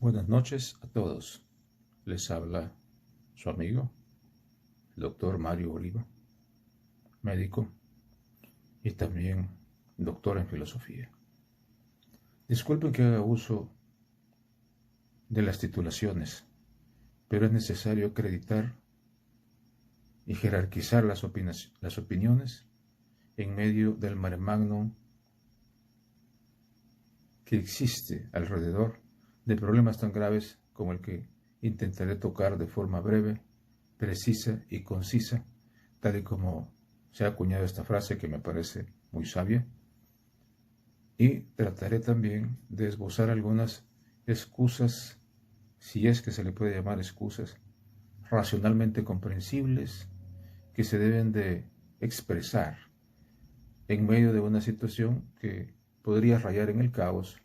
Buenas noches a todos. Les habla su amigo, el doctor Mario Oliva, médico y también doctor en filosofía. Disculpen que haga uso de las titulaciones, pero es necesario acreditar y jerarquizar las opiniones en medio del mare magnum que existe alrededor de problemas tan graves como el que intentaré tocar de forma breve, precisa y concisa, tal y como se ha acuñado esta frase que me parece muy sabia, y trataré también de esbozar algunas excusas, si es que se le puede llamar excusas, racionalmente comprensibles, que se deben de expresar en medio de una situación que podría rayar en el caos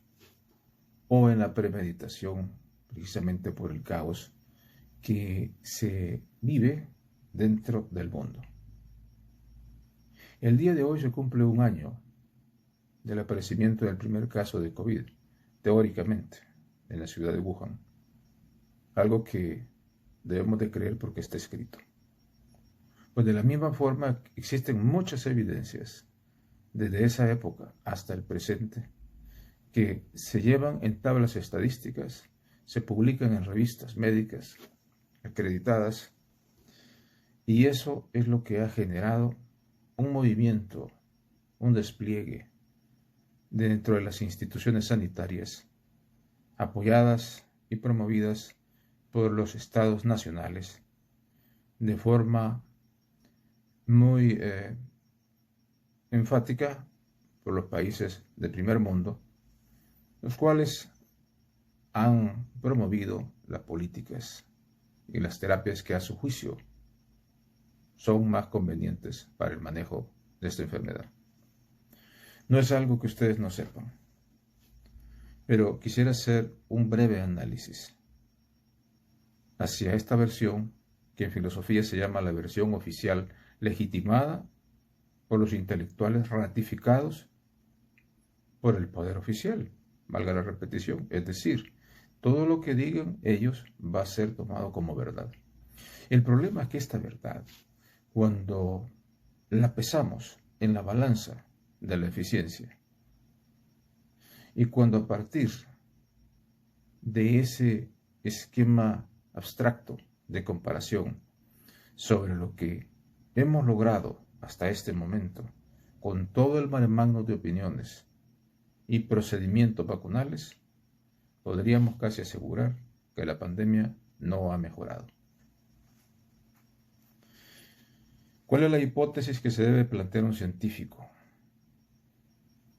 o en la premeditación, precisamente por el caos que se vive dentro del mundo. El día de hoy se cumple un año del aparecimiento del primer caso de COVID, teóricamente, en la ciudad de Wuhan. Algo que debemos de creer porque está escrito. Pues de la misma forma existen muchas evidencias desde esa época hasta el presente que se llevan en tablas estadísticas, se publican en revistas médicas acreditadas, y eso es lo que ha generado un movimiento, un despliegue dentro de las instituciones sanitarias, apoyadas y promovidas por los estados nacionales de forma muy enfática por los países del primer mundo, los cuales han promovido las políticas y las terapias que a su juicio son más convenientes para el manejo de esta enfermedad. No es algo que ustedes no sepan, pero quisiera hacer un breve análisis hacia esta versión que en filosofía se llama la versión oficial legitimada por los intelectuales ratificados por el poder oficial, valga la repetición, es decir, todo lo que digan ellos va a ser tomado como verdad. El problema es que esta verdad, cuando la pesamos en la balanza de la eficiencia y cuando a partir de ese esquema abstracto de comparación sobre lo que hemos logrado hasta este momento con todo el mare magnum de opiniones y procedimientos vacunales, podríamos casi asegurar que la pandemia no ha mejorado. ¿Cuál es la hipótesis que se debe plantear un científico?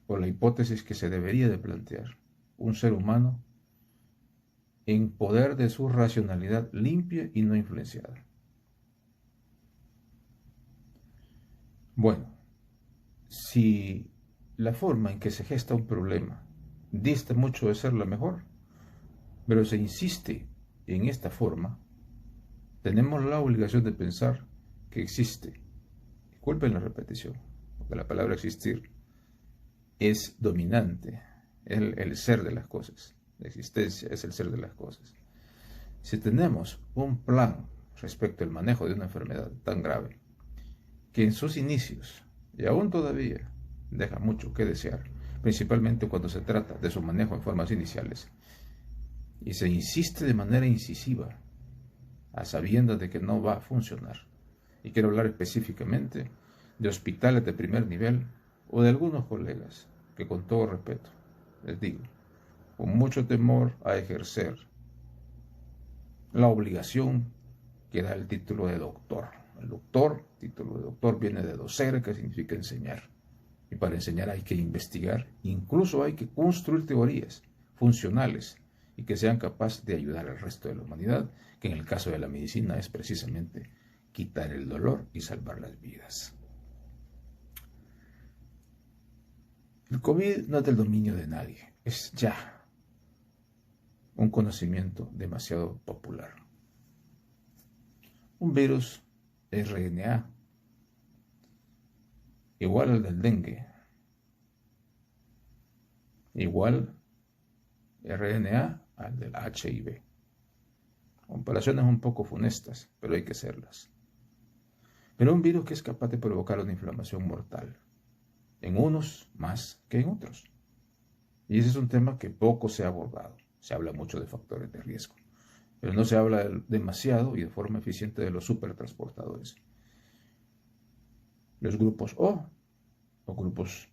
O la hipótesis que se debería de plantear un ser humano en poder de su racionalidad limpia y no influenciada. Bueno, si la forma en que se gesta un problema dista mucho de ser la mejor, pero se insiste en esta forma, tenemos la obligación de pensar que existe. Disculpen la repetición, porque la palabra existir es dominante, el ser de las cosas. La existencia es el ser de las cosas. Si tenemos un plan respecto al manejo de una enfermedad tan grave, que en sus inicios, y aún todavía, deja mucho que desear, principalmente cuando se trata de su manejo en formas iniciales, y se insiste de manera incisiva, a sabiendas de que no va a funcionar. Y quiero hablar específicamente de hospitales de primer nivel o de algunos colegas que, con todo respeto, les digo, con mucho temor a ejercer la obligación que da el título de doctor. El título de doctor viene de docere, que significa enseñar. Y para enseñar hay que investigar, incluso hay que construir teorías funcionales y que sean capaces de ayudar al resto de la humanidad, que en el caso de la medicina es precisamente quitar el dolor y salvar las vidas. El COVID no es del dominio de nadie, es ya un conocimiento demasiado popular. Un virus RNA igual al del dengue, igual RNA al del HIV. Comparaciones un poco funestas, pero hay que hacerlas. Pero un virus que es capaz de provocar una inflamación mortal, en unos más que en otros. Y ese es un tema que poco se ha abordado. Se habla mucho de factores de riesgo, pero no se habla demasiado y de forma eficiente de los supertransportadores. Los grupos O grupos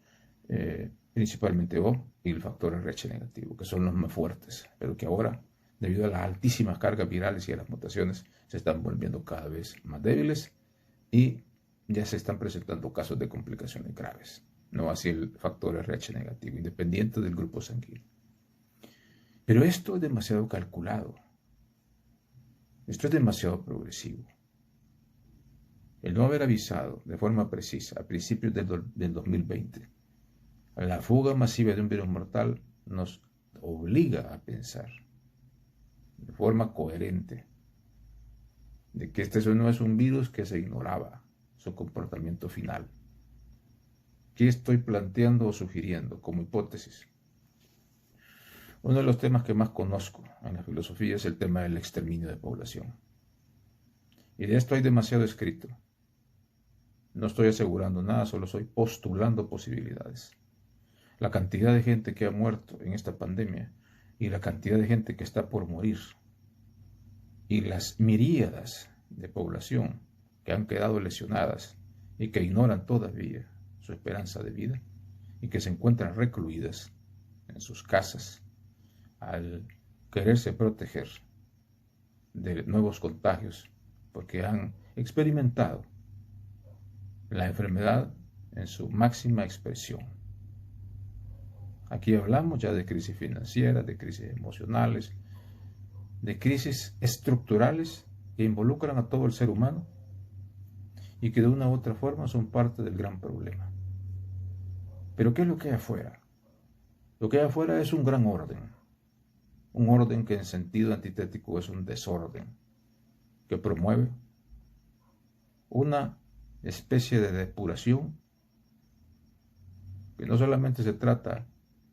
principalmente O y el factor RH negativo, que son los más fuertes, pero que ahora, debido a las altísimas cargas virales y a las mutaciones, se están volviendo cada vez más débiles y ya se están presentando casos de complicaciones graves. No así el factor RH negativo, independiente del grupo sanguíneo. Pero esto es demasiado calculado. Esto es demasiado progresivo. El no haber avisado de forma precisa a principios del 2020 la fuga masiva de un virus mortal nos obliga a pensar de forma coherente de que este no es un virus que se ignoraba su comportamiento final. ¿Qué estoy planteando o sugiriendo como hipótesis? Uno de los temas que más conozco en la filosofía es el tema del exterminio de población. Y de esto hay demasiado escrito. No estoy asegurando nada, solo estoy postulando posibilidades. La cantidad de gente que ha muerto en esta pandemia y la cantidad de gente que está por morir y las miríadas de población que han quedado lesionadas y que ignoran todavía su esperanza de vida y que se encuentran recluidas en sus casas al quererse proteger de nuevos contagios porque han experimentado la enfermedad en su máxima expresión. Aquí hablamos ya de crisis financieras, de crisis emocionales, de crisis estructurales que involucran a todo el ser humano y que de una u otra forma son parte del gran problema. Pero ¿qué es lo que hay afuera? Lo que hay afuera es un gran un orden que en sentido antitético es un desorden, que promueve una especie de depuración que no solamente se trata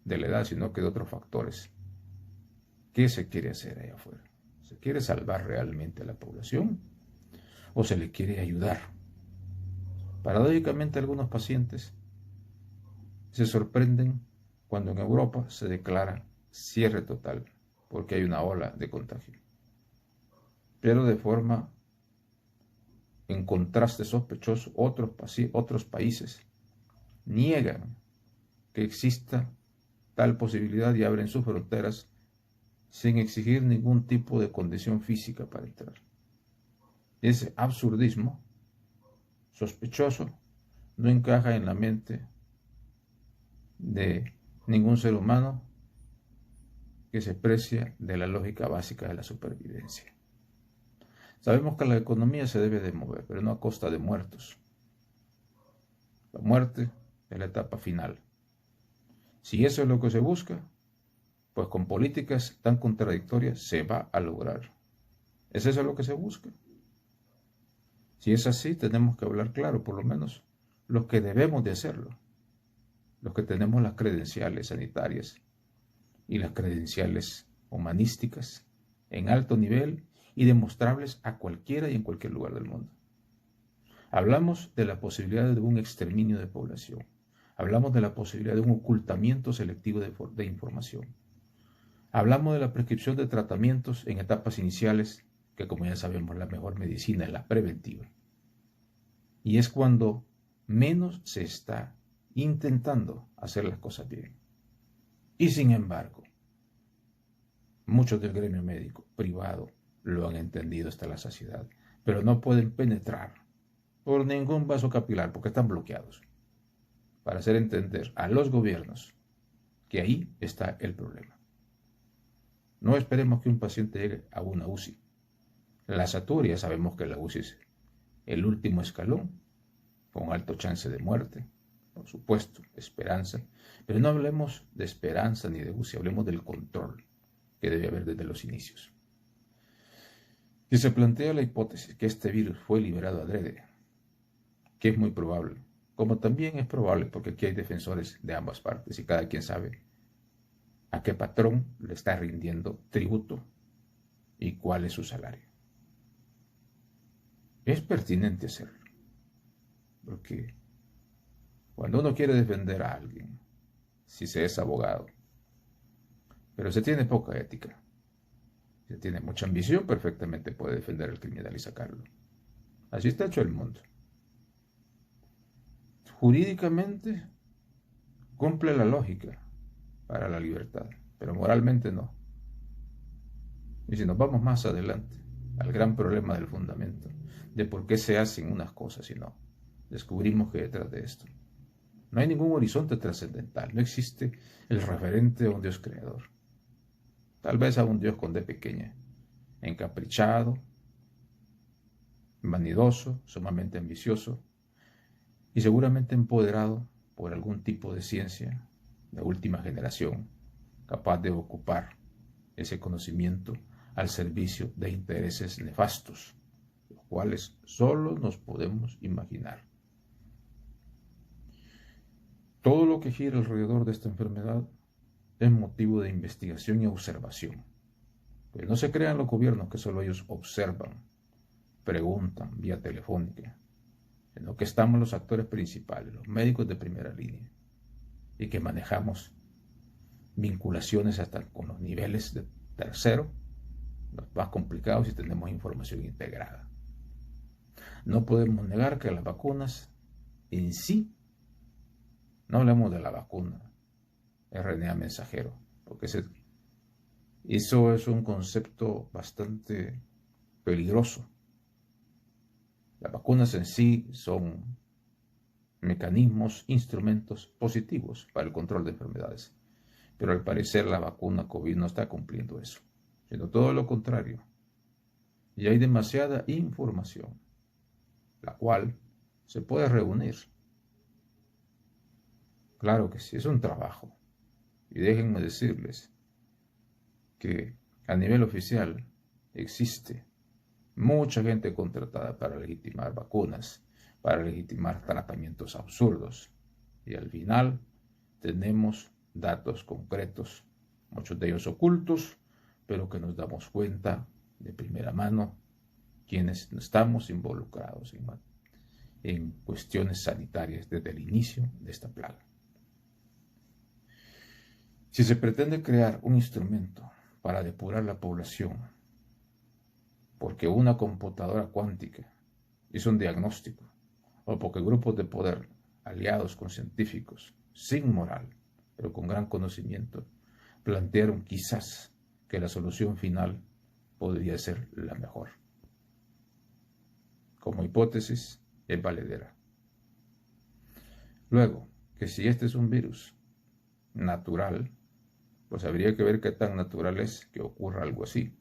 de la edad, sino que de otros factores. ¿Qué se quiere hacer ahí afuera? ¿Se quiere salvar realmente a la población o se le quiere ayudar? Paradójicamente, algunos pacientes se sorprenden cuando en Europa se declara cierre total porque hay una ola de contagio. Pero de forma en contraste sospechoso, otros países niegan que exista tal posibilidad y abren sus fronteras sin exigir ningún tipo de condición física para entrar. Ese absurdismo sospechoso no encaja en la mente de ningún ser humano que se precia de la lógica básica de la supervivencia. Sabemos que la economía se debe de mover, pero no a costa de muertos. La muerte es la etapa final. Si eso es lo que se busca, pues con políticas tan contradictorias se va a lograr. ¿Es eso lo que se busca? Si es así, tenemos que hablar claro, por lo menos los que debemos de hacerlo, los que tenemos las credenciales sanitarias y las credenciales humanísticas en alto nivel y demostrables a cualquiera y en cualquier lugar del mundo. Hablamos de la posibilidad de un exterminio de población. Hablamos de la posibilidad de un ocultamiento selectivo de información. Hablamos de la prescripción de tratamientos en etapas iniciales, que como ya sabemos la mejor medicina es la preventiva. Y es cuando menos se está intentando hacer las cosas bien. Y sin embargo, muchos del gremio médico privado lo han entendido hasta la saciedad, pero no pueden penetrar por ningún vaso capilar porque están bloqueados para hacer entender a los gobiernos que ahí está el problema. No esperemos que un paciente llegue a una UCI. La saturia, sabemos que la UCI es el último escalón, con alto chance de muerte, por supuesto, esperanza, pero no hablemos de esperanza ni de UCI, hablemos del control que debe haber desde los inicios. Si se plantea la hipótesis que este virus fue liberado adrede, que es muy probable, como también es probable porque aquí hay defensores de ambas partes y cada quien sabe a qué patrón le está rindiendo tributo y cuál es su salario. Es pertinente hacerlo, porque cuando uno quiere defender a alguien, si se es abogado, pero se tiene poca ética, se tiene mucha ambición, perfectamente puede defender al criminal y sacarlo. Así está hecho el mundo. Jurídicamente cumple la lógica para la libertad, pero moralmente no. Y si nos vamos más adelante al gran problema del fundamento, de por qué se hacen unas cosas y no, descubrimos que detrás de esto no hay ningún horizonte trascendental, no existe el referente a un Dios creador. Tal vez a un Dios con D pequeña, encaprichado, vanidoso, sumamente ambicioso y seguramente empoderado por algún tipo de ciencia de última generación, capaz de ocupar ese conocimiento al servicio de intereses nefastos, los cuales solo nos podemos imaginar. Todo lo que gira alrededor de esta enfermedad es motivo de investigación y observación. Pero no se crean los gobiernos que solo ellos observan, preguntan vía telefónica, sino que estamos los actores principales, los médicos de primera línea, y que manejamos vinculaciones hasta con los niveles de tercero, los más complicados, si tenemos información integrada. No podemos negar que las vacunas en sí, no hablemos de la vacuna RNA mensajero, porque eso es un concepto bastante peligroso. Las vacunas en sí son mecanismos, instrumentos positivos para el control de enfermedades, pero al parecer la vacuna COVID no está cumpliendo eso, sino todo lo contrario. Y hay demasiada información, la cual se puede reunir. Claro que sí, es un trabajo. Y déjenme decirles que a nivel oficial existe mucha gente contratada para legitimar vacunas, para legitimar tratamientos absurdos. Y al final tenemos datos concretos, muchos de ellos ocultos, pero que nos damos cuenta de primera mano quienes estamos involucrados en cuestiones sanitarias desde el inicio de esta plaga. Si se pretende crear un instrumento para depurar la población, porque una computadora cuántica hizo un diagnóstico, o porque grupos de poder aliados con científicos, sin moral, pero con gran conocimiento, plantearon quizás que la solución final podría ser la mejor. Como hipótesis, es valedera. Luego, que si este es un virus natural, pues habría que ver qué tan natural es que ocurra algo así.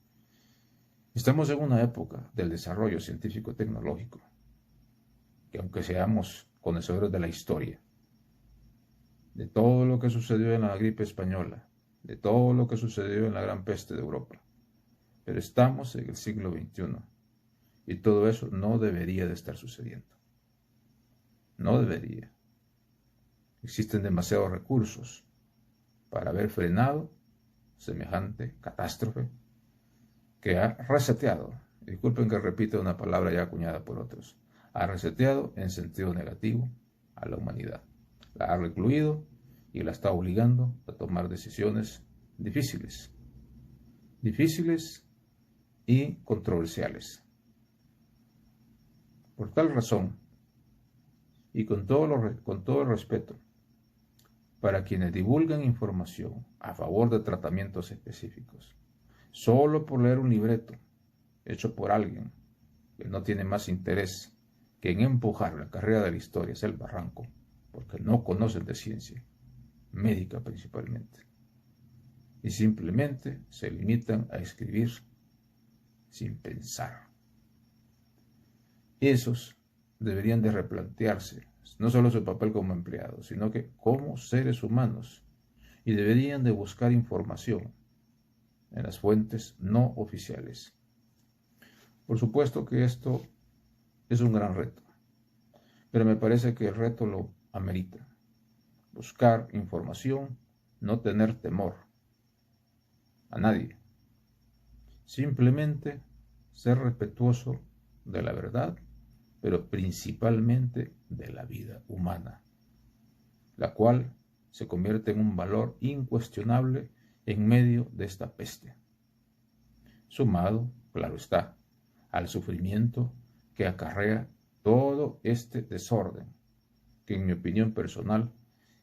Estamos en una época del desarrollo científico-tecnológico, que aunque seamos conocedores de la historia, de todo lo que sucedió en la gripe española, de todo lo que sucedió en la gran peste de Europa, pero estamos en el siglo XXI y todo eso no debería de estar sucediendo. No debería. Existen demasiados recursos para haber frenado semejante catástrofe que ha reseteado, disculpen que repita una palabra ya acuñada por otros, ha reseteado en sentido negativo a la humanidad. La ha recluido y la está obligando a tomar decisiones difíciles y controversiales. Por tal razón, y con todo el respeto, para quienes divulgan información a favor de tratamientos específicos, solo por leer un libreto hecho por alguien que no tiene más interés que en empujar la carrera de la historia hacia el barranco, porque no conocen de ciencia, médica principalmente, y simplemente se limitan a escribir sin pensar. Esos deberían de replantearse no solo su papel como empleados, sino que como seres humanos, y deberían de buscar información en las fuentes no oficiales. Por supuesto que esto es un gran reto, pero me parece que el reto lo amerita. Buscar información, no tener temor, a nadie. Simplemente ser respetuoso de la verdad, pero principalmente de la vida humana, la cual se convierte en un valor incuestionable en medio de esta peste, sumado, claro está, al sufrimiento que acarrea todo este desorden, que en mi opinión personal,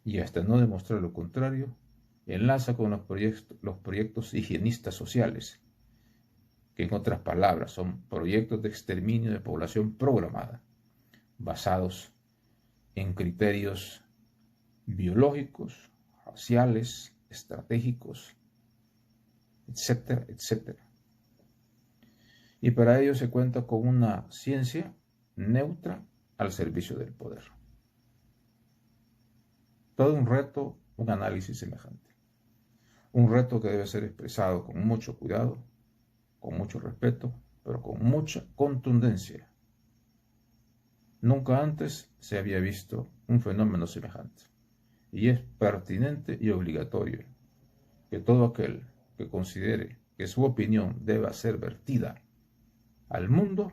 y hasta no demostrar lo contrario, enlaza con los proyectos higienistas sociales, que en otras palabras son proyectos de exterminio de población programada, basados en criterios biológicos, raciales, estratégicos, etcétera, etcétera. Y para ello se cuenta con una ciencia neutra al servicio del poder. Todo un reto, un análisis semejante. Un reto que debe ser expresado con mucho cuidado, con mucho respeto, pero con mucha contundencia. Nunca antes se había visto un fenómeno semejante. Y es pertinente y obligatorio que todo aquel que considere que su opinión deba ser vertida al mundo,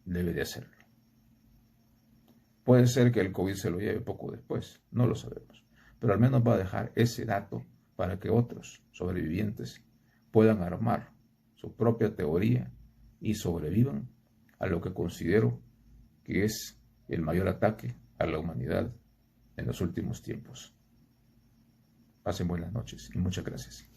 debe de hacerlo. Puede ser que el COVID se lo lleve poco después, no lo sabemos, pero al menos va a dejar ese dato para que otros sobrevivientes puedan armar su propia teoría y sobrevivan a lo que considero que es el mayor ataque a la humanidad en los últimos tiempos. Pasen buenas noches y muchas gracias.